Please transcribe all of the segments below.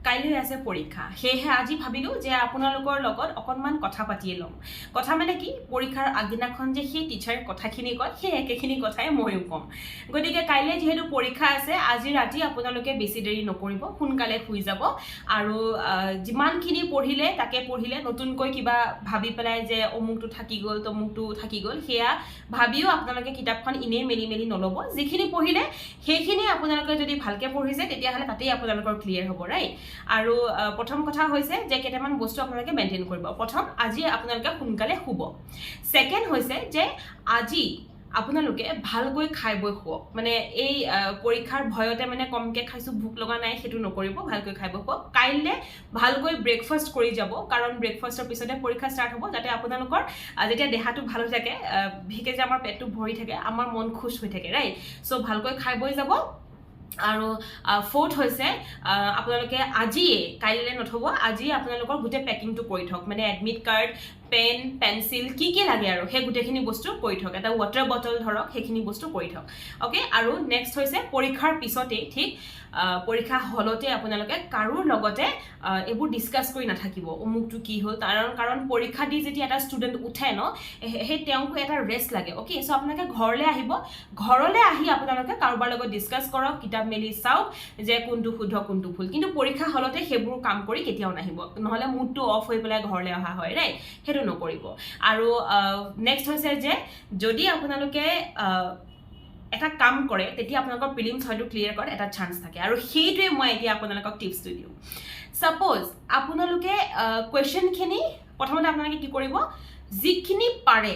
কাইলৈ আছে পৰীক্ষা সেয়েহে আজি ভাবিলো যে আপোনালোকৰ লগত অকনমান কথা পাতিয়ে লম কথা মানে কি পৰীক্ষাৰ আগদিনাখন যে সেই টিচাৰে কথাখিনি কয় সেই একেখিনি কথাই মইও কম গতিকে কাইলৈ যেহেতু পৰীক্ষা আছে আজি ৰাতি আপোনালোকে বেছি দেৰি নকৰিব সোনকালে শুই যাব আৰু যিমানখিনি পঢ়িলে তাকে পঢ়িলে নতুনকৈ কিবা ভাবি পেলাই যে অমুকটো থাকি গ'ল তমুকটো থাকি গ'ল সেয়া ভাবিও আপোনালোকে কিতাপখন ইনে মেলি নলব যিখিনি পঢ়িলে সেইখিনি আপোনালোকে যদি ভালকে পঢ়িছে তেতিয়াহলে তাতেই আপোনালোকৰ ক্লিয়াৰ হ'ব ৰাইট আৰু প্ৰথম কথা হৈছে যে কেইটামান বস্তু আপোনালোকে মেইনটেইন কৰিব প্ৰথম আজি আপোনালোকে সোনকালে শুব সেকেন্ড হৈছে যে আজি আপোনালোকে ভালকৈ খাই বৈ শুৱক মানে এই পৰীক্ষাৰ ভয়তে মানে কমকে খাইছো ভোক লগা নাই হেতু নকৰিব ভালকৈ খাই বৈ শুৱক কাইলে ভালকৈ ব্ৰেকফাষ্ট কৰি যাব কাৰণ ব্ৰেকফাষ্টৰ পিছতে পৰীক্ষা ষ্টাৰ্ট হ'ব যাতে আপোনালোকৰ যেতিয়া দেহাটো ভাল হৈ থাকে ভিকে যে আমাৰ পেটটো ভৰি থাকে আমাৰ মন খুশ হৈ থাকে ৰাইট সো ভালকৈ খাই বৈ যাব আৰু ফোৰ্থ হৈছে আপোনালোকে আজি কাইলৈ নথব আজি আপোনালোকৰ গুটে পেকিংটো কৰি থক মানে এডমিট কাৰ্ড পেন পেন্সিল কি লাগে আৰু হে গুটেখিনি বস্তু কৰি থক এটা ওয়াটাৰ বটল ধৰক হেখিনি বস্তু কৰি থক ওকে আৰু নেক্সট হৈছে পৰীক্ষাৰ পিছতে ঠিক পৰীক্ষা হলতে আপোনালোকে কাৰুৰ লগতে এবোৰ ডিসকাস কৰি নাথাকিব অমুকটো কি হল কাৰণ পৰীক্ষা দি যেতিয়া এটা ষ্টুডেন্ট উঠে ন হে তেওঁকো এটা ৰেষ্ট লাগে ওকে সো আপোনালোকে ঘৰলে আহিব ঘৰলে আহি আপোনালোকে কাৰোবাৰ লগত ডিসকাস কৰক কিতাপ মেলি চাওক যে কোনটো শুদ্ধ কোনটো ভুল কিন্তু পৰীক্ষা হলতে হেবোৰ কাম কৰি কেতিয়াও নাহিব নহলে মুডটো অফ হৈ পেলাই ঘৰলে অহা হয় ৰাইট হেতু নকৰিব আৰু নেক্সট হৈছে যে যদি আপোনালোকে এটা কাম কৰে তেতিয়া আপোনালোকৰ প্ৰিলিমছ হয়তো ক্লিয়াৰ কৰাৰ এটা চান্স থাকে আৰু সেইটোৱে মই এতিয়া আপোনালোকক টিপছ দিও সাপোজ আপোনালোকে কোৱেশ্চনখিনি প্ৰথমতে আপোনালোকে কি কৰিব যিখিনি পাৰে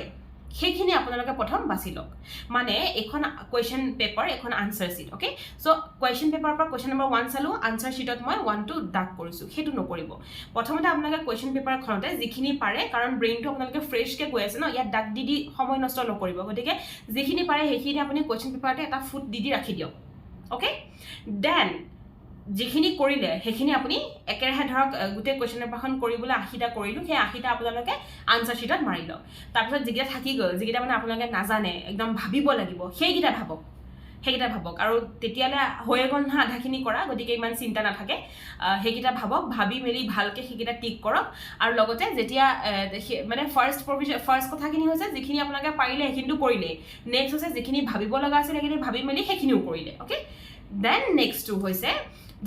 সেইখিনি আপোনালোকে প্ৰথম বাছি লওক মানে এখন কোৱেশ্চন পেপাৰ এখন answer sheet okay so question পেপাৰৰ পৰা কোৱেশ্চন নম্বৰ 1 চালো আনসাৰ শীটত মই 1 2 ডাক কৰিছো হেতু নকৰিব প্ৰথমতে আপোনালোকে কোৱেশ্চন পেপাৰ খনতে যিখিনি পাৰে কাৰণ ব্ৰেইনটো আপোনালোকে ফ্ৰেশ কে গৈ আছে ন ইয়াত ডাক দি সময় নষ্ট নকৰিব গতিকে যিখিনি পাৰে সেইখিনি আপুনি কোৱেশ্চন পেপাৰতে এটা ফুট দি ৰাখি দিয়ক ওকে দেন যিখিনি কৰিলে হেখিনি আপুনি একেৰাহে ধৰক গুটে কোৱেশ্চন পেপাৰখন কৰিবলৈ 80টা কৰিলো সেই 80টা আপোনালোকে আনসাৰ শীটত মাৰি লওক তাৰপিছত যিগিটা থাকি গ'ল যিগিটা মানে আপোনালোকে নাজানে একদম ভাবিব লাগিব সেইগিটা ভাবক আৰু তেতিয়ালে হৈ গ'ল না আধাখিনি কৰা গতিকে ইমান চিন্তা নাথাকে হেগিটা ভাবক ভাবি মেলি ভালকে হেগিটা টিক কৰক আৰু লগতে যেতিয়া মানে ফাৰ্স্ট কথাখিনি হৈছে যিখিনি আপোনালোকে পাৰিলে হেখিনটো কৰিলে নেক্সট হৈছে যিখিনি ভাবিব লগা আছিল হেখিনি ভাবি মেলি হেখিনিও কৰিলে ওকে দেন নেক্সট টু হৈছে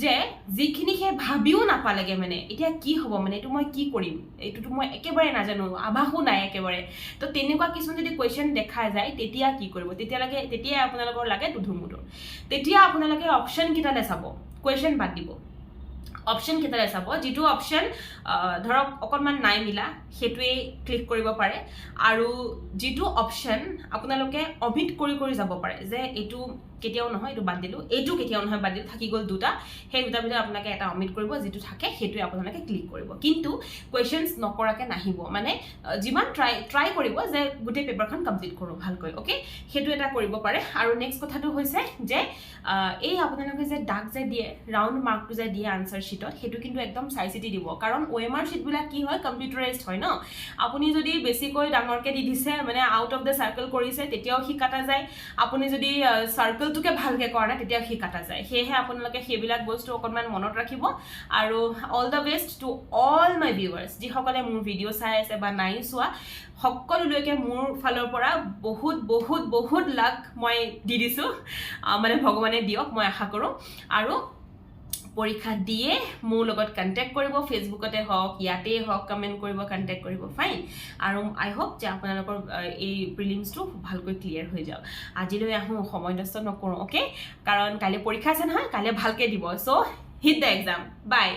যে যিখিনি হে ভাবিও নাপালেগে মানে এতিয়া কি হ'ব মানে এটো মই কি কৰিম এটো মই একেবাৰে নাজানো আভাহু নাই একেবাৰে তো তেনেকুৱা কিছু যদি কোৱেশ্চন দেখা যায় তেতিয়া কি কৰিব তেতিয়া আপোনালোকৰ লাগে দুধুমুধুৰ তেতিয়া আপোনালোকে অপচন কিটালে চাব কোৱেশ্চন বাদ দিব অপচন কিটালে চাব যেটো অপচন ধৰক অকনমান নাই মিলা হেতুৱে ক্লিক কৰিব পাৰে আৰু যেটো অপচন আপোনালোকে অমিট কৰি যাব পাৰে যে এটো কেতিয়াও নহয় এটো বাদ দিলো এটো কেতিয়াও নহয় বাদ দিলো থাকি গল দুটা সেই দুটা ভিতৰত আপোনালোকে এটা অমিট কৰিব যেটো থাকে হেতুৱে আপোনালোকে ক্লিক কৰিব কিন্তু কোৱেশ্চনছ নকৰাকে নাহিব মানে যিমান ট্ৰাই কৰিব যে গুটে পেপাৰখন কমপ্লিট কৰো ভালকৈ ওকে হেতু এটা কৰিব পাৰে আৰু নেক্সট কথাটো হৈছে যে এই আপোনালোকে যে ডাক যে দিয়ে ৰাউন্ড মাৰ্কটো যে দিয়ে আনসাৰ শীটত হেতু কিন্তু একদম চাইচিটি দিব কাৰণ ওএমআৰ শীট বিলা কি হয় কম্পিউটাৰাইজড হয় ন আপুনি যদি বেছিকৈ ডাঙৰকে দি দিছে মানে আউট অফ দা সাৰ্কেল কৰিছে তেতিয়াও হি কাটা যায় আপুনি যদি সাৰ্কেলটোকে ভালকে কৰা না তেতিয়া হি কাটা যায় হেহে আপোনালোকে হেবিলাক বস্তু অকনমান মনত ৰাখিব আৰু all the best to all my viewers যি সকলে মোৰ ভিডিও চাই আছে বা নাই চোৱা সকলোলৈকে মোৰ ফালৰ পৰা বহুত লাক মই দি দিছো মানে ভগৱানে দিয়ক মই আশা কৰো আৰু পৰীক্ষা দিয়ে মোৰ লগত কন্টাক্ট কৰিব ফেসবুকতে হওক ইয়াতে হওক কমেন্ট কৰিব কন্টাক্ট কৰিব ফাইন আৰু আই হোপ যে আপোনালোকৰ এই প্ৰিলিমছটো ভালকৈ ক্লিয়াৰ হৈ যাওক আজিলৈ আহো সময় নষ্ট নকৰো ওকে কাৰণ কাইলে পৰীক্ষা আছে নহয় কাইলে ভালকে দিব so hit the exam by